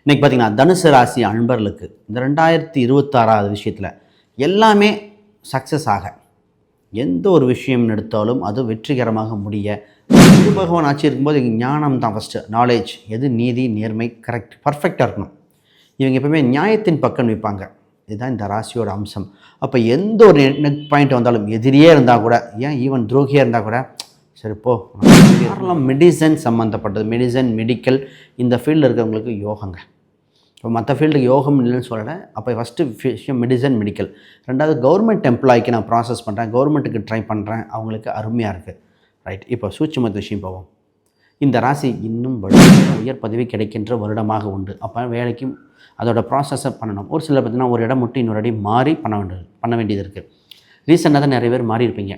இன்றைக்கி பார்த்திங்கன்னா தனுசு ராசி அன்பர்களுக்கு இந்த 2026 விஷயத்தில் எல்லாமே சக்ஸஸ் ஆக எந்த ஒரு விஷயம் எடுத்தாலும் அது வெற்றிகரமாக முடிய குரு பகவான் ஆட்சி இருக்கும்போது ஞானம் தான் ஃபஸ்ட்டு. நாலேஜ், எது நீதி, நேர்மை, கரெக்ட், பர்ஃபெக்டாக இருக்கணும். இவங்க எப்பவுமே நியாயத்தின் பக்கம் நிற்பாங்க. இதுதான் இந்த ராசியோட அம்சம். அப்போ எந்த ஒரு நெக் பாயிண்ட் வந்தாலும் எதிரியே இருந்தால் கூட, ஏன் ஈவன் துரோகியாக இருந்தால் கூட, சரி போ. யாரெல்லாம் மெடிசன் சம்மந்தப்பட்டது, மெடிசன், மெடிக்கல் இந்த ஃபீல்டில் இருக்கிறவங்களுக்கு யோகங்க. இப்போ மற்ற ஃபீல்டுக்கு யோகம் இல்லைன்னு சொல்லலை. அப்போ ஃபஸ்ட்டு விஷயம் மெடிசன், மெடிக்கல். ரெண்டாவது கவர்மெண்ட் எம்ப்ளாய்க்கு நான் ப்ராசஸ் பண்ணுறேன், கவர்மெண்ட்டுக்கு ட்ரை பண்ணுறேன், அவங்களுக்கு அருமையாக இருக்குது. ரைட். இப்போ சூட்சுமத்து விஷயம் போவோம். இந்த ராசி இன்னும் உயர் பதவி கிடைக்கின்ற வருடமாக உண்டு. அப்போ வேலைக்கும் அதோட ப்ராசஸை பண்ணணும். ஒரு சிலர் பார்த்திங்கன்னா ஒரு இடம் மட்டும் இன்னொரு இடம் மாறி பண்ண வேண்டியது இருக்குது. ரீசெண்டாக தான் நிறைய பேர் மாறி இருப்பீங்க.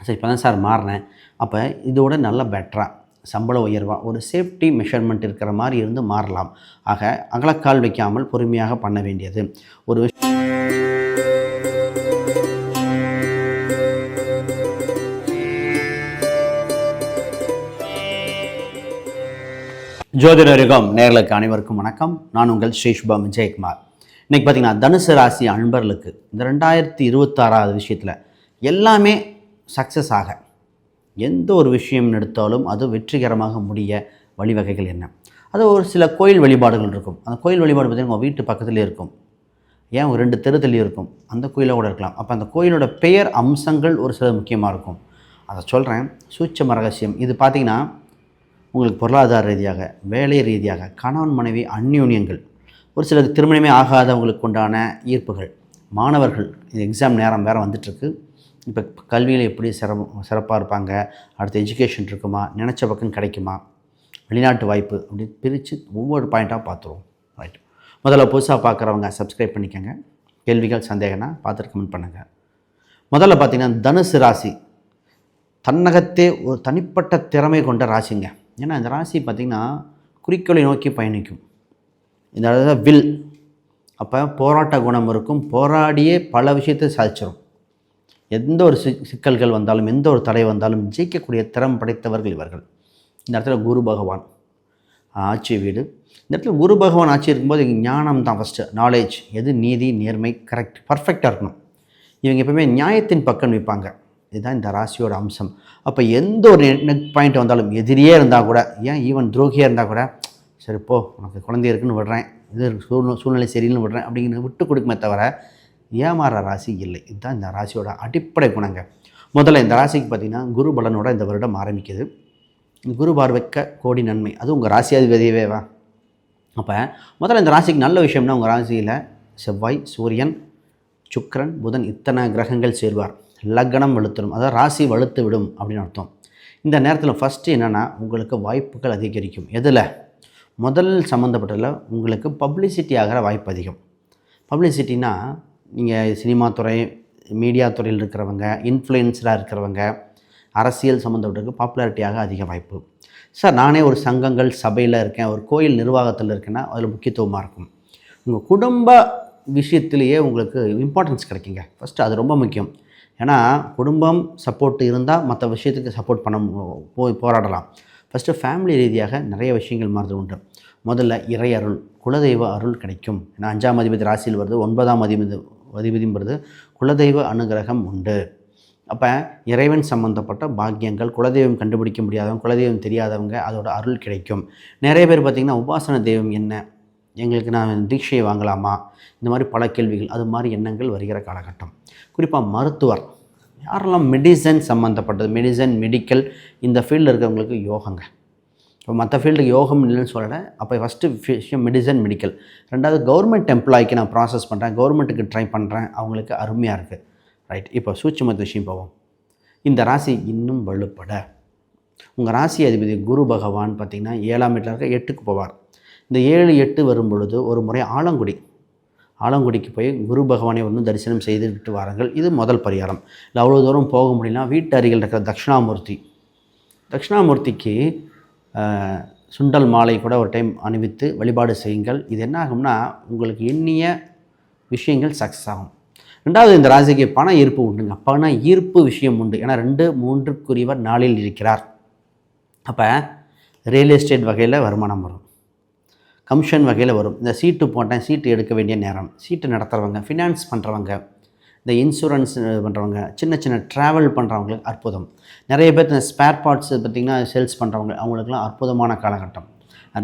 சரி, இப்போ தான் சார் மாறினேன். அப்போ இதோட நல்லா பெட்டராக சம்பள உயர்வாக ஒரு சேஃப்டி மெஷர்மெண்ட் இருக்கிற மாதிரி இருந்து மாறலாம். ஆக அகலக்கால் வைக்காமல் பொறுமையாக பண்ண வேண்டியது ஒரு ஜோதிடரிகம் நேர்களுக்கு அனைவருக்கும் வணக்கம். நான் உங்கள் ஸ்ரீ சுபம் விஜயகுமார். இன்றைக்கி பார்த்திங்கன்னா தனுசு ராசி அன்பர்களுக்கு இந்த 2026 விஷயத்தில் எல்லாமே சக்ஸஸ் ஆக எந்த ஒரு விஷயம் எடுத்தாலும் அது வெற்றிகரமாக முடிய வழிவகைகள் என்ன? அது ஒரு சில கோயில் வழிபாடுகள் இருக்கும். அந்த கோயில் வழிபாடு பார்த்திங்கன்னா உங்கள் வீட்டு பக்கத்துலேயே இருக்கும், ஏன் ஒரு 2 தெருத்துலேயே இருக்கும், அந்த கோயிலாக கூட இருக்கலாம். அப்போ அந்த கோயிலோட பெயர் அம்சங்கள் ஒரு சில முக்கியமாக இருக்கும். அதை சொல்கிறேன், சூட்சும ரகசியம். இது பார்த்திங்கன்னா உங்களுக்கு பொருளாதார ரீதியாக, வேலை ரீதியாக, கணவன் மனைவி அந்யோன்யங்கள், ஒரு சிலருக்கு திருமணமே ஆகாதவங்களுக்கு உண்டான ஈர்ப்புகள், மாணவர்கள், இது எக்ஸாம் நேரம் வேறு வந்துட்டுருக்கு. இப்போ கல்வியில் எப்படி சிறப்பாக இருப்பாங்க, அடுத்த எஜுகேஷன் இருக்குமா, நினச்ச பக்கம் கிடைக்குமா, வெளிநாட்டு வாய்ப்பு, அப்படி பிரித்து ஒவ்வொரு பாயிண்ட்டாக பார்த்துருவோம். ரைட். முதல்ல புதுசாக பார்க்குறவங்க சப்ஸ்கிரைப் பண்ணிக்கோங்க. கேள்விகள் சந்தேகம்னா பார்த்துட்டு கமெண்ட் பண்ணுங்கள். முதல்ல பார்த்திங்கன்னா தனுசு ராசி தன்னகத்தே ஒரு தனிப்பட்ட திறமை கொண்ட ராசிங்க. ஏன்னா இந்த ராசி பார்த்திங்கன்னா குறிக்கோளை நோக்கி பயணிக்கும். இந்த இடத்துல வில், அப்போ போராட்ட குணம் இருக்கும். போராடியே பல விஷயத்தை சாதிச்சிடும். எந்த ஒரு சிக்கல்கள் வந்தாலும், எந்த ஒரு தடை வந்தாலும் ஜெயிக்கக்கூடிய திறம் படைத்தவர்கள் இவர்கள். இந்த இடத்துல குரு பகவான் ஆட்சி வீடு. இந்த இடத்துல குரு பகவான் ஆட்சி இருக்கும்போது ஞானம் தான் ஃபஸ்ட்டு. நாலேஜ், எது நீதி, நேர்மை, கரெக்ட், பர்ஃபெக்டாக இருக்கணும். இவங்க எப்பவுமே நியாயத்தின் பக்கம் நிற்பாங்க. இதுதான் இந்த ராசியோட அம்சம். அப்போ எந்த ஒரு நெக் பாயிண்ட் வந்தாலும் எதிரியே இருந்தால் கூட, ஏன் ஈவன் துரோகியாக இருந்தால் கூட, சரி போ, உனக்கு குழந்தை இருக்குன்னு விடுறேன், இது சூழ்நிலை சரியில்லைன்னு விடுறேன் அப்படின்னு விட்டு கொடுக்குமே தவிர ஏமாற ராசி இல்லை. இதுதான் இந்த ராசியோட அடிப்படை குணங்க. முதல்ல இந்த ராசிக்கு பார்த்திங்கன்னா குரு பலனோட இந்த வருடம் ஆரம்பிக்குது. குரு பார்வைக்க கோடி நன்மை, அது உங்கள் ராசியாதிபதியவேவா. அப்போ முதல்ல இந்த ராசிக்கு நல்ல விஷயம்னா, உங்கள் ராசியில் செவ்வாய், சூரியன், சுக்கிரன், புதன் இத்தனை கிரகங்கள் சேர்வார். லக்னம் வலுத்தணும், அதாவது ராசி வலுத்து விடும் அப்படின்னு அர்த்தம். இந்த நேரத்தில் ஃபஸ்ட்டு என்னென்னா உங்களுக்கு வாய்ப்புகள் அதிகரிக்கும். எதில்? முதல் சம்மந்தப்பட்டதில் உங்களுக்கு பப்ளிசிட்டி ஆகிற வாய்ப்பு அதிகம். பப்ளிசிட்டினா நீங்கள் சினிமா துறை, மீடியா துறையில் இருக்கிறவங்க, இன்ஃப்ளூயன்ஸராக இருக்கிறவங்க, அரசியல் சம்மந்தப்பட்ட பாப்புலாரிட்டியாக அதிக வாய்ப்பு. சார் நானே ஒரு சங்கங்கள் சபையில் இருக்கேன், ஒரு கோயில் நிர்வாகத்தில் இருக்கேன்னா அதில் முக்கியத்துவமாக இருக்கும். உங்கள் குடும்ப விஷயத்திலேயே உங்களுக்கு இம்பார்ட்டன்ஸ் கிடைக்குங்க. ஃபஸ்ட்டு அது ரொம்ப முக்கியம். ஏன்னா குடும்பம் சப்போர்ட் இருந்தால் மற்ற விஷயத்துக்கு சப்போர்ட் பண்ண போராடலாம். ஃபஸ்ட்டு ஃபேமிலி ரீதியாக நிறைய விஷயங்கள் மாறுதல் உண்டு. முதல்ல இறை அருள், குலதெய்வ அருள் கிடைக்கும். ஏன்னா 5ஆம் அதிபதி ராசியில் வருது, 9ஆம் அதிபதியும் வருது, குலதெய்வ அனுகிரகம் உண்டு. அப்போ இறைவன் சம்மந்தப்பட்ட பாக்கியங்கள், குலதெய்வம் கண்டுபிடிக்க முடியாதவங்க, குலதெய்வம் தெரியாதவங்க, அதோட அருள் கிடைக்கும். நிறைய பேர் பார்த்திங்கன்னா உபாசன தெய்வம் என்ன, எங்களுக்கு நான் தீட்சையை வாங்கலாமா, இந்த மாதிரி பல கேள்விகள், அது மாதிரி எண்ணங்கள் வருகிற காலகட்டம். குறிப்பாக மருத்துவர், யாரெல்லாம் மெடிசன் சம்மந்தப்பட்டது, மெடிசன், மெடிக்கல் இந்த ஃபீல்டில் இருக்கிறவங்களுக்கு யோகங்க. இப்போ மற்ற ஃபீல்டுக்கு யோகம் இல்லைன்னு சொல்லலை. அப்போ ஃபஸ்ட்டு விஷயம் மெடிசன், மெடிக்கல். ரெண்டாவது கவர்மெண்ட் எம்ப்ளாய்க்கு நான் ப்ராசஸ் பண்ணுறேன், கவர்மெண்ட்டுக்கு ட்ரை பண்ணுறேன், அவங்களுக்கு அருமையாக இருக்குது. ரைட். இப்போ சூட்சுமத்து விஷயம் போவோம். இந்த ராசி இன்னும் வலுப்பட உங்கள் ராசி அதிபதி குரு பகவான் பார்த்திங்கன்னா 7ஆம் வீட்டில் இருக்க 8க்கு போவார். இந்த 7, 8 வரும் பொழுது ஒரு முறை ஆலங்குடிக்கு போய் குரு பகவானை ஒன்று தரிசனம் செய்து விட்டு வாருங்கள். இது முதல் பரிகாரம். இல்லை அவ்வளோ தூரம் போக முடியலனா வீட்டு அருகில் இருக்கிற தட்சிணாமூர்த்திக்கு சுண்டல் மாலை கூட ஒரு டைம் அணிவித்து வழிபாடு செய்யுங்கள். இது என்ன ஆகும்னா உங்களுக்கு எண்ணிய விஷயங்கள் சக்ஸஸ் ஆகும். ரெண்டாவது, இந்த ராசிக்கு பண ஈர்ப்பு உண்டுங்க. பண ஈர்ப்பு விஷயம் உண்டு. ஏன்னா 2, 3க்குரியவர் 4இல் இருக்கிறார். அப்போ ரியல் எஸ்டேட் வகையில் வருமானம் வரும். கமிஷன் வகையில் வரும். இந்த சீட்டு போட்டேன், சீட்டு எடுக்க வேண்டிய நேரம், சீட்டு நடத்துகிறவங்க, ஃபினான்ஸ் பண்ணுறவங்க, இந்த இன்சூரன்ஸ் பண்ணுறவங்க, சின்ன சின்ன ட்ராவல் பண்ணுறவங்களுக்கு அற்புதம். நிறைய பேர் இந்த ஸ்பேர் பார்ட்ஸ் பார்த்திங்கன்னா சேல்ஸ் பண்ணுறவங்க, அவங்களுக்குலாம் அற்புதமான காலகட்டம்.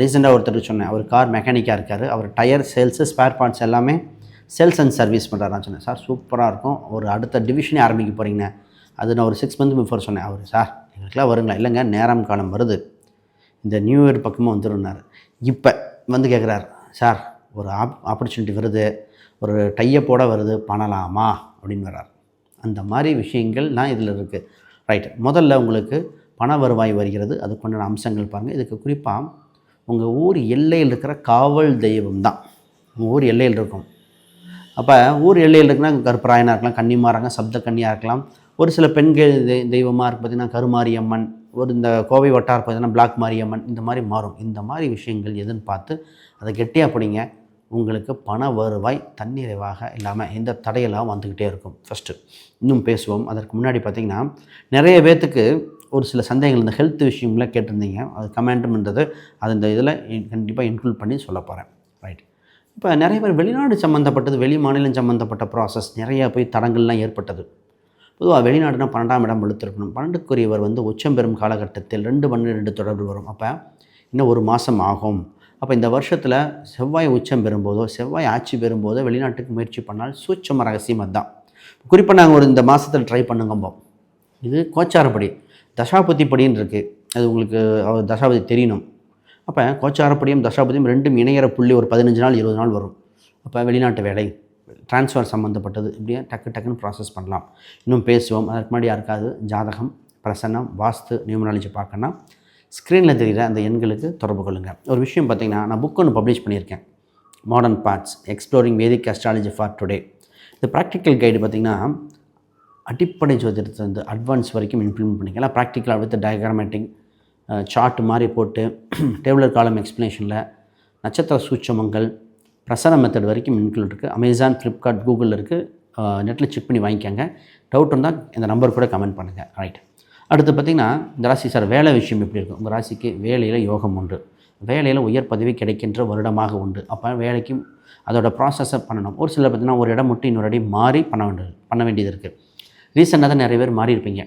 ரீசெண்டாக ஒருத்தர் சொன்னேன், அவர் கார் மெக்கானிக்காக இருக்கார், அவர் டயர் சேல்ஸு ஸ்பேர் பார்ட்ஸ் எல்லாமே சேல்ஸ் அண்ட் சர்வீஸ் பண்ணுறாருன்னு சொன்னேன். சார் சூப்பராக இருக்கும், ஒரு அடுத்த டிவிஷனே ஆரம்பிக்க போகிறீங்க. அது நான் ஒரு 6 மந்த் பிஃபோர் சொன்னேன். அவர் சார் எங்களுக்குலாம் வருங்களா? இல்லைங்க, நேரம் காலம் வருது, இந்த நியூ இயர் பக்கமாக வந்துருன்னாரு. இப்போ வந்து கேட்குறாரு, சார் ஒரு ஆப்பர்ச்சுனிட்டி வருது, ஒரு டையப்போட வருது, பண்ணலாமா அப்படின்னு வர்றார். அந்த மாதிரி விஷயங்கள்லாம் இதில் இருக்குது. ரைட், முதல்ல உங்களுக்கு பண வருவாய் வருகிறது, அதுக்குண்டான அம்சங்கள் பாருங்கள். இதுக்கு குறிப்பாக உங்கள் ஊர் எல்லையில் இருக்கிற காவல் தெய்வம் தான் உங்கள் ஊர் எல்லையில் இருக்கும். அப்போ ஊர் எல்லையில் இருக்குன்னா கருப்பராயனாக இருக்கலாம், கன்னிமாராங்க, சப்த கன்னியாக இருக்கலாம். ஒரு சில பெண்கள் தெய்வமாக இருக்குது பார்த்திங்கன்னா கருமாரியம்மன், ஒரு இந்த கோவை வட்டார் பார்த்தீங்கன்னா பிளாக் மாரியம்மன், இந்த மாதிரி மாறும். இந்த மாதிரி விஷயங்கள் எதுன்னு பார்த்து அதை கெட்டியாக பிடிங்க. உங்களுக்கு பண வருவாய் தன்னிறைவாக இல்லாமல் எந்த தடையெல்லாம் வந்துக்கிட்டே இருக்கும். ஃபஸ்ட்டு இன்னும் பேசுவோம். அதற்கு முன்னாடி பார்த்திங்கன்னா நிறைய பேர்த்துக்கு ஒரு சில சந்தேகங்கள் இந்த ஹெல்த் விஷயம்லாம் கேட்டிருந்தீங்க. அது கமெண்ட்ன்றது அது இந்த இதில் கண்டிப்பாக இன்க்ளூட் பண்ணி சொல்ல போகிறேன். ரைட், இப்போ நிறைய பேர் வெளிநாடு சம்மந்தப்பட்டது, வெளி மாநிலம் சம்மந்தப்பட்ட ப்ராசஸ் நிறையா போய் தடங்கள்லாம் ஏற்பட்டது. பொதுவாக வெளிநாடுனா 12ஆம் இடம் வலுத்திருக்கணும். 12க்குரியவர் வந்து உச்சம் பெறும் காலகட்டத்தில் 2-12 தொடர்பு வரும். அப்போ இன்னும் ஒரு மாதம் ஆகும். அப்போ இந்த வருஷத்தில் செவ்வாய் உச்சம் பெறும்போதோ செவ்வாய் ஆட்சி பெறும்போதோ வெளிநாட்டுக்கு முயற்சி பண்ணால் சூட்சம ரகசியம் அதுதான். குறிப்பாக நாங்கள் இந்த மாதத்தில் ட்ரை பண்ணுங்கம்போம். இது கோச்சாரப்படி, தசாபதிப்படின்னு இருக்குது. அது உங்களுக்கு தசாபதி தெரியணும். அப்போ கோச்சாரப்படியும் தசாபதியும் ரெண்டும் இணையற புள்ளி ஒரு 15 நாள் 20 நாள் வரும். அப்போ வெளிநாட்டு வேலை, ட்ரான்ஸ்ஃபர் சம்மந்தப்பட்டது, இப்படியே டக்குன்னு ப்ராசஸ் பண்ணலாம். இன்னும் பேசுவோம். அதுக்கு முன்னாடி யாருக்காவது ஜாதகம், பிரசன்னம், வாஸ்து, நியூமராலஜி பார்க்கணுன்னா ஸ்க்ரீனில் தெரிகிற அந்த எண்களுக்கு தொடர்பு கொள்ளுங்கள். ஒரு விஷயம் பார்த்திங்கன்னா, நான் புக் ஒன்று பப்ளிஷ் பண்ணியிருக்கேன், modern parts exploring Vedic astrology for today. இந்த ப்ராக்டிக்கல் கைடு பார்த்திங்கன்னா அடிப்படை ஜோதிடத்துலேருந்து அட்வான்ஸ் வரைக்கும் இம்ப்ளிமெண்ட் பண்ணிக்கலாம். ப்ராக்டிக்கலாக வித் டயக்ராமேட்டிக் சார்ட் மாதிரி போட்டு டேபிளர் காலம் எக்ஸ்ப்ளனேஷனில் நட்சத்திர சூட்சமங்கள், பிரசன மெத்தட் வரைக்கும் இன்க்ளூட் இருக்குது. அமேசான், ஃப்ளிப்கார்ட், கூகுளில் இருக்குது. நெட்டில் செக் பண்ணி வாங்கிக்கோங்க. டவுட் இருந்தால் இந்த நம்பர் கூட கமெண்ட் பண்ணுங்கள். ரைட், அடுத்து பார்த்திங்கன்னா இந்த ராசி சார் வேலை விஷயம் எப்படி இருக்கும்? உங்கள் ராசிக்கு வேலையில் யோகம் உண்டு, வேலையில் உயர் பதவி கிடைக்கின்ற வருடமாக உண்டு. அப்போ வேலைக்கும் அதோட ப்ராசஸை பண்ணணும். ஒரு சிலர் பார்த்திங்கன்னா ஒரு இடம் மட்டும் இன்னொரு இடம் மாறி பண்ண வேண்டியது இருக்குது. ரீசெண்டாக தான் நிறைய பேர் மாறி இருப்பீங்க.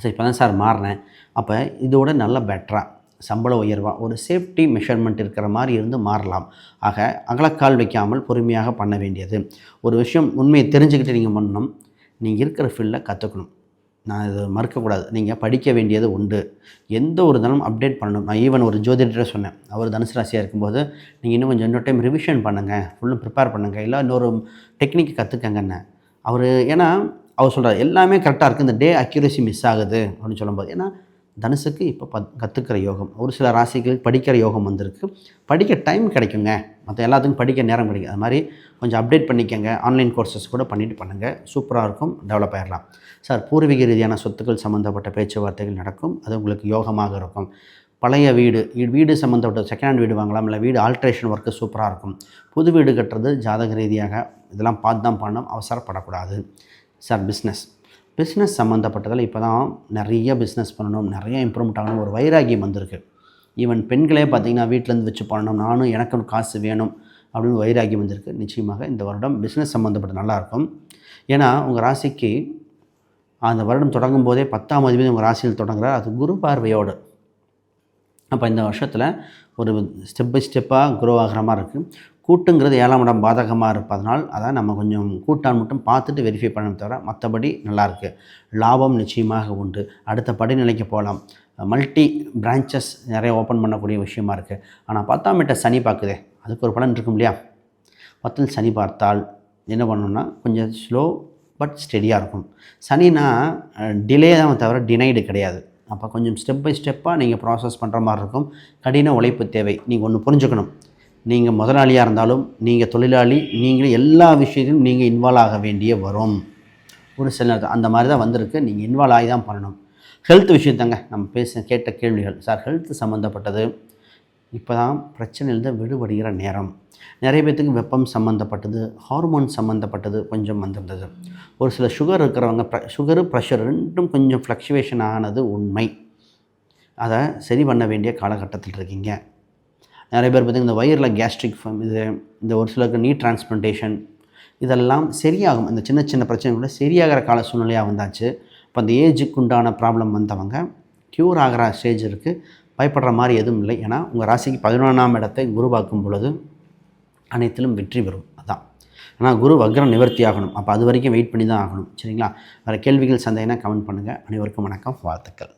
சரி, இப்போ தான் சார் மாறினேன். அப்போ இதோட நல்லா பெட்டராக சம்பள உயர்வாக ஒரு சேஃப்டி மெஷர்மெண்ட் இருக்கிற மாதிரி இருந்து மாறலாம். ஆக அகலக்கால் வைக்காமல் பொறுமையாக பண்ண வேண்டியது. ஒரு விஷயம் உண்மையை தெரிஞ்சுக்கிட்டு நீங்கள் பண்ணணும். நீங்கள் இருக்கிற ஃபீல்டில் கற்றுக்கணும். நான் இதை மறுக்கக்கூடாது. நீங்கள் படிக்க வேண்டியது உண்டு. எந்த ஒரு தினமும் அப்டேட் பண்ணணும். நான் ஈவன் ஒரு ஜோதிடரை சொன்னேன், அவர் தனுசு ராசியாக இருக்கும்போது நீங்கள் இன்னும் கொஞ்சம் இன்னொரு டைம் ரிவிஷன் பண்ணுங்கள், ஃபுல்லும் ப்ரிப்பேர் பண்ணுங்கள், இல்லை இன்னொரு டெக்னிக் கற்றுக்கங்கன்னு. அவர் ஏன்னா அவர் சொல்கிறார் எல்லாமே கரெக்டாக இருக்குது, இந்த டே அக்யூரசி மிஸ் ஆகுது அப்படின்னு சொல்லும்போது, ஏன்னா தனுசுக்கு இப்போ கற்றுக்கிற யோகம், ஒரு சில ராசிகளுக்கு படிக்கிற யோகம் வந்திருக்கு. படிக்க டைம் கிடைக்குங்க, மற்ற எல்லாத்துக்கும் படிக்க நேரம் கிடைக்கும். அது மாதிரி கொஞ்சம் அப்டேட் பண்ணிக்கங்க. ஆன்லைன் கோர்சஸ் கூட பண்ணிவிட்டு பண்ணுங்கள், சூப்பராக இருக்கும், டெவலப் ஆகிடலாம். சார் பூர்வீக ரீதியான சொத்துக்கள் சம்மந்தப்பட்ட பேச்சுவார்த்தைகள் நடக்கும், அது உங்களுக்கு யோகமாக இருக்கும். பழைய வீடு சம்மந்தப்பட்ட செகண்ட் ஹேண்ட் வீடு வாங்கலாம், இல்லை வீடு ஆல்ட்ரேஷன் ஒர்க்கு சூப்பராக இருக்கும். புது வீடு கட்டுறது ஜாதக ரீதியாக இதெல்லாம் பார்த்து தான் பண்ணணும், அவசரப்படக்கூடாது. சார் பிஸ்னஸ் சம்மந்தப்பட்டதில் இப்போ தான் நிறைய பிஸ்னஸ் பண்ணணும், நிறைய இம்ப்ரூவ்மெண்ட் ஆகணும், ஒரு வைராகியம் வந்திருக்கு. ஈவன் பெண்களே பார்த்திங்கன்னா வீட்டிலேருந்து வச்சு பண்ணணும், நானும் எனக்கும் காசு வேணும் அப்படின்னு வைராகியம் வந்திருக்கு. நிச்சயமாக இந்த வருடம் பிஸ்னஸ் சம்மந்தப்பட்ட நல்லாயிருக்கும். ஏன்னா உங்கள் ராசிக்கு அந்த வருடம் தொடங்கும் போதே 10ஆம் அதிபதி உங்கள் ராசியில் தொடங்குறார், அது குரு பார்வையோடு. அப்போ இந்த வருஷத்தில் ஒரு ஸ்டெப் பை ஸ்டெப்பாக க்ரோ ஆகிற மாதிரி இருக்குது. கூட்டுங்கிறது 7ஆம் இடம் பாதகமாக இருப்பதனால் அதான் நம்ம கொஞ்சம் கூட்டான் மட்டும் பார்த்துட்டு வெரிஃபை பண்ணணும், தவிர மற்றபடி நல்லாயிருக்கு. லாபம் நிச்சயமாக உண்டு. அடுத்த படிநிலைக்கு போகலாம். மல்டி பிரான்ச்சஸ் நிறைய ஓப்பன் பண்ணக்கூடிய விஷயமா இருக்குது. ஆனால் 10ஆம் இடத்தை சனி பார்க்குதே, அதுக்கு ஒரு பலன் இருக்கும் இல்லையா? 10ல் சனி பார்த்தால் என்ன பண்ணணும்னா கொஞ்சம் ஸ்லோ பட் ஸ்டெடியாக இருக்கும். சனினா டிலே தான் தவிர டினைடு கிடையாது. அப்போ கொஞ்சம் ஸ்டெப் பை ஸ்டெப்பாக நீங்கள் ப்ராசஸ் பண்ணுற மாதிரி இருக்கும். கடின உழைப்பு தேவை. நீங்கள் ஒன்று புரிஞ்சுக்கணும், நீங்கள் முதலாளியாக இருந்தாலும் நீங்கள் தொழிலாளி, நீங்களும் எல்லா விஷயத்திலும் நீங்கள் இன்வால்வ் ஆக வேண்டிய வரும். ஒரு சில அந்த மாதிரி தான் வந்திருக்கு. நீங்கள் இன்வால்வ் ஆகி தான் பண்ணணும். ஹெல்த் விஷயத்தாங்க நம்ம கேட்ட கேள்விகள். சார் ஹெல்த் சம்மந்தப்பட்டது இப்போ தான் பிரச்சனையிலேருந்து விடுபடுகிற நேரம். நிறைய பேர்த்துக்கு வெப்பம் சம்மந்தப்பட்டது, ஹார்மோன் சம்மந்தப்பட்டது கொஞ்சம் வந்திருந்தது. ஒரு சில சுகர் இருக்கிறவங்க சுகரு ப்ரெஷர் ரெண்டும் கொஞ்சம் ஃப்ளக்சுவேஷன் ஆனது உண்மை. அதை சரி பண்ண வேண்டிய காலகட்டத்தில் இருக்கீங்க. நிறைய பேர் பார்த்திங்கன்னா இந்த வயிறில் கேஸ்ட்ரிக் இது இந்த ஒரு சிலருக்கு நீட் டிரான்ஸ்பிளான்டேஷன் இதெல்லாம் சரியாகும். இந்த சின்ன சின்ன பிரச்சனைகளை சரியாகிற கால சூழ்நிலையாக வந்தாச்சு. இப்போ அந்த ஏஜுக்கு உண்டான ப்ராப்ளம் வந்தவங்க க்யூர் ஆகிற ஸ்டேஜ் இருக்குது. பயப்படுற மாதிரி எதுவும் இல்லை. ஏன்னா உங்கள் ராசிக்கு 11ஆம் இடத்தை குரு பார்க்கும் பொழுது அனைத்திலும் வெற்றி பெறும். அதான். ஆனால் குரு வக்ரம் நிவர்த்தி ஆகணும். அப்போ அது வரைக்கும் வெயிட் பண்ணி தான் ஆகணும். சரிங்களா? வேறு கேள்விகள் சந்தேகம்னா கமெண்ட் பண்ணுங்கள். அனைவருக்கும் வணக்கம், வாழ்த்துக்கள்.